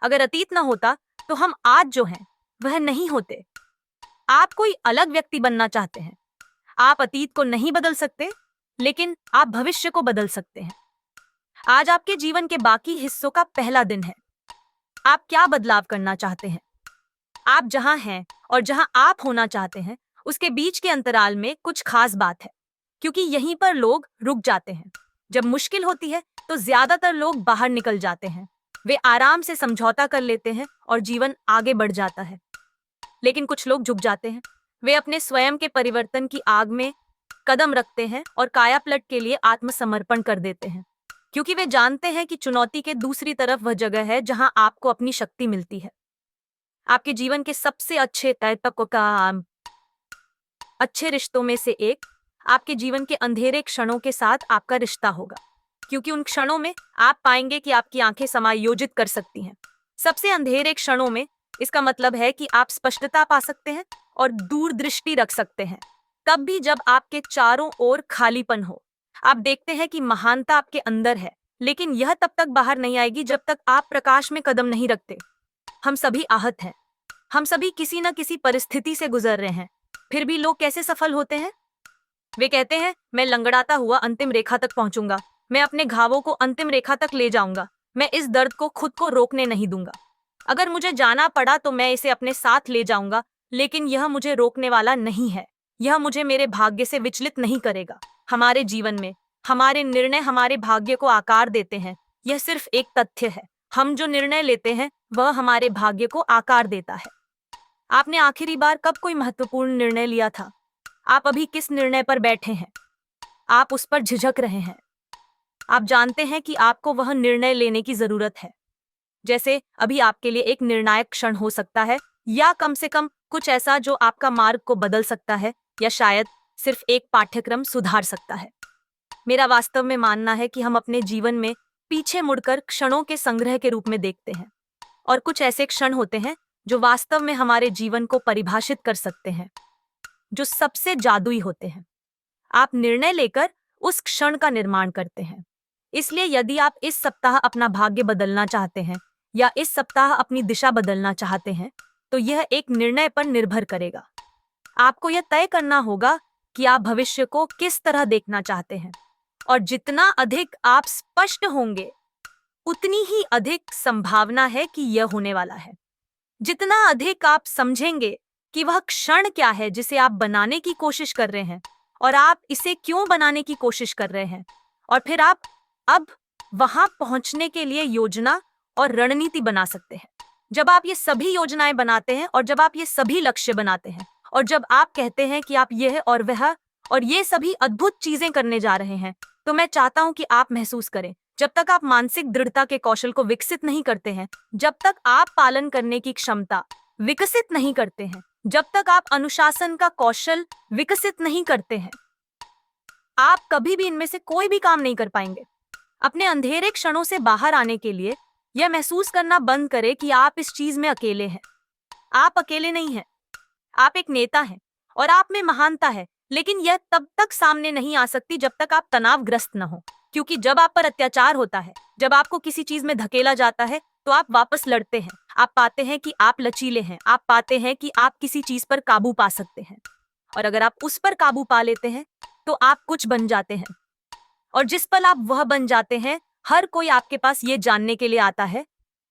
अगर अतीत ना होता तो हम आज जो हैं वह नहीं होते। आप कोई अलग व्यक्ति बनना चाहते हैं। आप अतीत को नहीं बदल सकते, लेकिन आप भविष्य को बदल सकते हैं। आज आपके जीवन के बाकी हिस्सों का पहला दिन है। आप क्या बदलाव करना चाहते हैं? आप जहां हैं और जहां आप होना चाहते हैं, उसके बीच के अंतराल में कुछ खास बात है, क्योंकि यहीं पर लोग रुक जाते हैं। जब मुश्किल होती है तो ज्यादातर लोग बाहर निकल जाते हैं। वे आराम से समझौता कर लेते हैं और जीवन आगे बढ़ जाता है। लेकिन कुछ लोग झुक जाते हैं। वे अपने स्वयं के परिवर्तन की आग में कदम रखते हैं और कायापलट के लिए आत्मसमर्पण कर देते हैं, क्योंकि वे जानते हैं कि चुनौती के दूसरी तरफ वह जगह है जहां आपको अपनी शक्ति मिलती है। आपके जीवन के सबसे अच्छे अच्छे रिश्तों में से एक आपके जीवन के अंधेरे क्षणों के साथ आपका रिश्ता होगा, क्योंकि उन क्षणों में आप पाएंगे कि आपकी आंखें समायोजित कर सकती हैं। सबसे अंधेरे क्षणों में इसका मतलब है कि आप स्पष्टता पा सकते हैं और दूरदृष्टि रख सकते हैं। तब भी जब आपके चारों ओर खालीपन हो, आप देखते हैं कि महानता आपके अंदर है, लेकिन यह तब तक बाहर नहीं आएगी जब तक आप प्रकाश में कदम नहीं रखते। हम सभी आहत हैं। हम सभी किसी न किसी परिस्थिति से गुजर रहे हैं। फिर भी लोग कैसे सफल होते हैं? वे कहते हैं, मैं लंगड़ाता हुआ अंतिम रेखा तक पहुंचूंगा। मैं अपने घावों को अंतिम रेखा तक ले जाऊंगा। मैं इस दर्द को खुद को रोकने नहीं दूंगा। अगर मुझे जाना पड़ा तो मैं इसे अपने साथ ले जाऊंगा, लेकिन यह मुझे रोकने वाला नहीं है। यह मुझे मेरे भाग्य से विचलित नहीं करेगा। हमारे जीवन में हमारे निर्णय हमारे भाग्य को आकार देते हैं। यह सिर्फ एक तथ्य है। हम जो निर्णय लेते हैं वह हमारे भाग्य को आकार देता है। आपने आखिरी बार कब कोई महत्वपूर्ण निर्णय लिया था? आप अभी किस निर्णय पर बैठे हैं? आप उस पर झिझक रहे हैं। आप जानते हैं कि आपको वह निर्णय लेने की जरूरत है। जैसे अभी आपके लिए एक निर्णायक क्षण हो सकता है, या कम से कम कुछ ऐसा जो आपका मार्ग को बदल सकता है, या शायद सिर्फ एक पाठ्यक्रम सुधार सकता है। मेरा वास्तव में मानना है कि हम अपने जीवन में पीछे मुड़कर क्षणों के संग्रह के रूप में देखते हैं, और कुछ ऐसे क्षण होते हैं जो वास्तव में हमारे जीवन को परिभाषित कर सकते हैं, जो सबसे जादुई होते हैं। आप निर्णय लेकर उस क्षण का निर्माण करते हैं। इसलिए यदि आप इस सप्ताह अपना भाग्य बदलना चाहते हैं, या इस सप्ताह अपनी दिशा बदलना चाहते हैं, तो यह एक निर्णय पर निर्भर करेगा। आपको यह तय करना होगा कि आप भविष्य को किस तरह देखना चाहते हैं, और जितना अधिक आप स्पष्ट होंगे, उतनी ही अधिक संभावना है कि यह होने वाला है। जितना अधिक आप समझेंगे कि वह क्षण क्या है जिसे आप बनाने की कोशिश कर रहे हैं, और आप इसे क्यों बनाने की कोशिश कर रहे हैं, और फिर आप अब वहां पहुंचने के लिए योजना और रणनीति बना सकते हैं। जब आप ये सभी योजनाएं बनाते हैं, और जब आप ये सभी लक्ष्य बनाते हैं, और जब आप कहते हैं कि आप यह और वह और ये सभी अद्भुत चीजें करने जा रहे हैं, तो मैं चाहता हूं कि आप महसूस करें, जब तक आप मानसिक दृढ़ता के कौशल को विकसित नहीं करते हैं, जब तक आप पालन करने की क्षमता विकसित नहीं करते हैं, जब तक आप अनुशासन का कौशल विकसित नहीं करते हैं, आप कभी भी इनमें से कोई भी काम नहीं कर पाएंगे। अपने अंधेरे क्षणों से बाहर आने के लिए यह महसूस करना बंद करें कि आप इस चीज में अकेले हैं। आप अकेले नहीं हैं। आप एक नेता हैं, और आप में महानता है, लेकिन यह तब तक सामने नहीं आ सकती जब तक आप तनावग्रस्त न हो। क्योंकि जब आप पर अत्याचार होता है, जब आपको किसी चीज में धकेला जाता है, तो आप वापस लड़ते हैं। आप पाते हैं कि आप लचीले हैं। आप पाते हैं कि आप किसी चीज पर काबू पा सकते हैं, और अगर आप उस पर काबू पा लेते हैं तो आप कुछ बन जाते हैं। और जिस पल आप वह बन जाते हैं, हर कोई आपके पास ये जानने के लिए आता है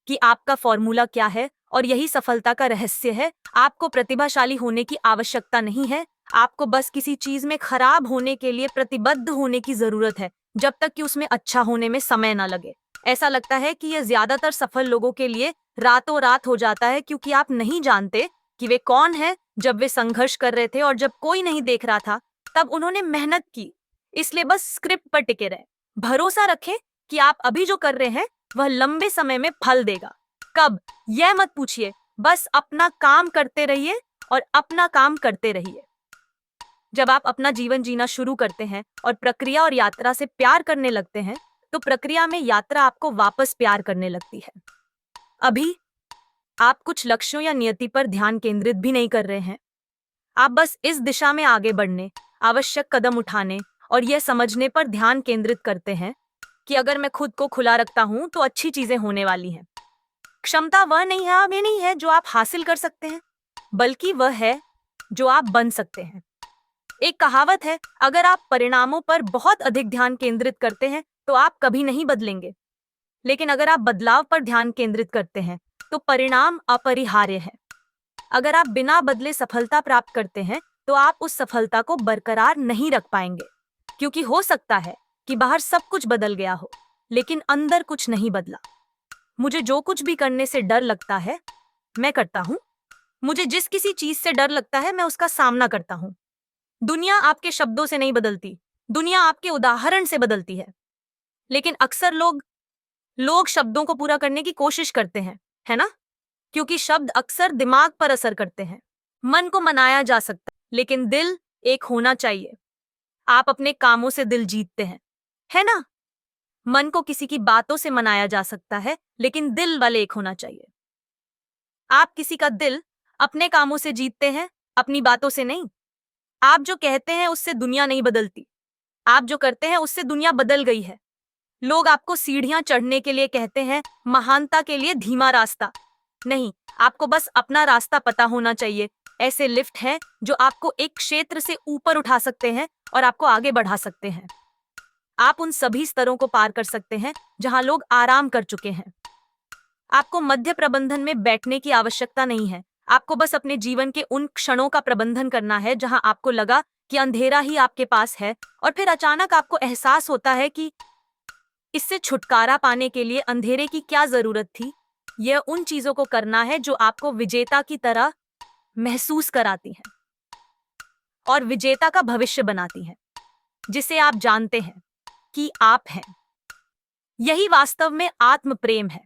कि आपका फॉर्मूला क्या है, और यही सफलता का रहस्य है। आपको प्रतिभाशाली होने की आवश्यकता नहीं है। आपको बस किसी चीज में खराब होने के लिए प्रतिबद्ध होने की जरूरत है, जब तक कि उसमें अच्छा होने में समय ना लगे। ऐसा लगता है कि यह ज्यादातर सफल लोगों के लिए रातों रात हो जाता है, क्योंकि आप नहीं जानते कि वे कौन हैं। जब वे संघर्ष कर रहे थे और जब कोई नहीं देख रहा था, तब उन्होंने मेहनत की। इसलिए बस स्क्रिप्ट पर टिके रहे। भरोसा रखें कि आप अभी जो कर रहे हैं वह लंबे समय में फल देगा। कब, यह मत पूछिए। बस अपना काम करते रहिए, और अपना काम करते रहिए। जब आप अपना जीवन जीना शुरू करते हैं और प्रक्रिया और यात्रा से प्यार करने लगते हैं, तो प्रक्रिया में यात्रा आपको वापस प्यार करने लगती है। अभी आप कुछ लक्ष्यों या नियति पर ध्यान केंद्रित भी नहीं कर रहे हैं। आप बस इस दिशा में आगे बढ़ने, आवश्यक कदम उठाने और यह समझने पर ध्यान केंद्रित करते हैं कि अगर मैं खुद को खुला रखता हूं तो अच्छी चीजें होने वाली हैं। क्षमता वह नहीं है, वे नहीं है जो आप हासिल कर सकते हैं, बल्कि वह है जो आप बन सकते हैं। एक कहावत है, अगर आप परिणामों पर बहुत अधिक ध्यान केंद्रित करते हैं तो आप कभी नहीं बदलेंगे, लेकिन अगर आप बदलाव पर ध्यान केंद्रित करते हैं तो परिणाम अपरिहार्य है। अगर आप बिना बदले सफलता प्राप्त करते हैं तो आप उस सफलता को बरकरार नहीं रख पाएंगे, क्योंकि हो सकता है कि बाहर सब कुछ बदल गया हो लेकिन अंदर कुछ नहीं बदला। मुझे जो कुछ भी करने से डर लगता है मैं करता हूं। मुझे जिस किसी चीज से डर लगता है मैं उसका सामना करता हूं। दुनिया आपके शब्दों से नहीं बदलती, दुनिया आपके उदाहरण से बदलती है। लेकिन अक्सर लोग शब्दों को पूरा करने की कोशिश करते हैं, है ना? क्योंकि शब्द अक्सर दिमाग पर असर करते हैं। मन को मनाया जा सकता है लेकिन दिल एक होना चाहिए। आप अपने कामों से दिल जीतते हैं, है ना? मन को किसी की बातों से मनाया जा सकता है लेकिन दिल वाले एक होना चाहिए। आप किसी का दिल अपने कामों से जीतते हैं, अपनी बातों से नहीं। आप जो कहते हैं उससे दुनिया नहीं बदलती, आप जो करते हैं उससे दुनिया बदल गई है। लोग आपको सीढ़ियां चढ़ने के लिए कहते हैं, महानता के लिए धीमा रास्ता नहीं। आपको बस अपना रास्ता पता होना चाहिए। ऐसे लिफ्ट हैं जो आपको एक क्षेत्र से ऊपर उठा सकते हैं और आपको आगे बढ़ा सकते हैं। आप उन सभी स्तरों को पार कर सकते हैं जहां लोग आराम कर चुके हैं। आपको मध्य प्रबंधन में बैठने की आवश्यकता नहीं है। आपको बस अपने जीवन के उन क्षणों का प्रबंधन करना है जहां आपको लगा कि अंधेरा ही आपके पास है और फिर अचानक आपको एहसास होता है कि इससे छुटकारा पाने के लिए अंधेरे की क्या जरूरत थी। यह उन चीजों को करना है जो आपको विजेता की तरह महसूस कराती हैं और विजेता का भविष्य बनाती हैं, जिसे आप जानते हैं कि आप हैं। यही वास्तव में आत्म प्रेम है।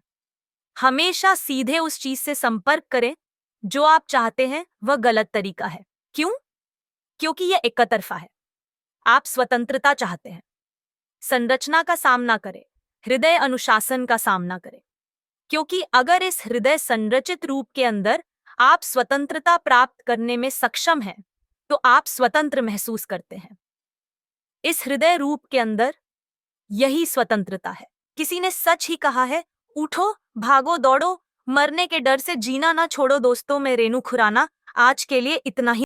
हमेशा सीधे उस चीज से संपर्क करें जो आप चाहते हैं। वह गलत तरीका है। क्यों? क्योंकि यह एकतरफा है। आप स्वतंत्रता चाहते हैं। संरचना का सामना करें, हृदय अनुशासन का सामना करें, क्योंकि अगर इस हृदय संरचित रूप के अंदर आप स्वतंत्रता प्राप्त करने में सक्षम हैं तो आप स्वतंत्र महसूस करते हैं। इस हृदय रूप के अंदर यही स्वतंत्रता है। किसी ने सच ही कहा है, उठो, भागो, दौड़ो, मरने के डर से जीना ना छोड़ो। दोस्तों, मैं रेनू खुराना आज के लिए इतना ही।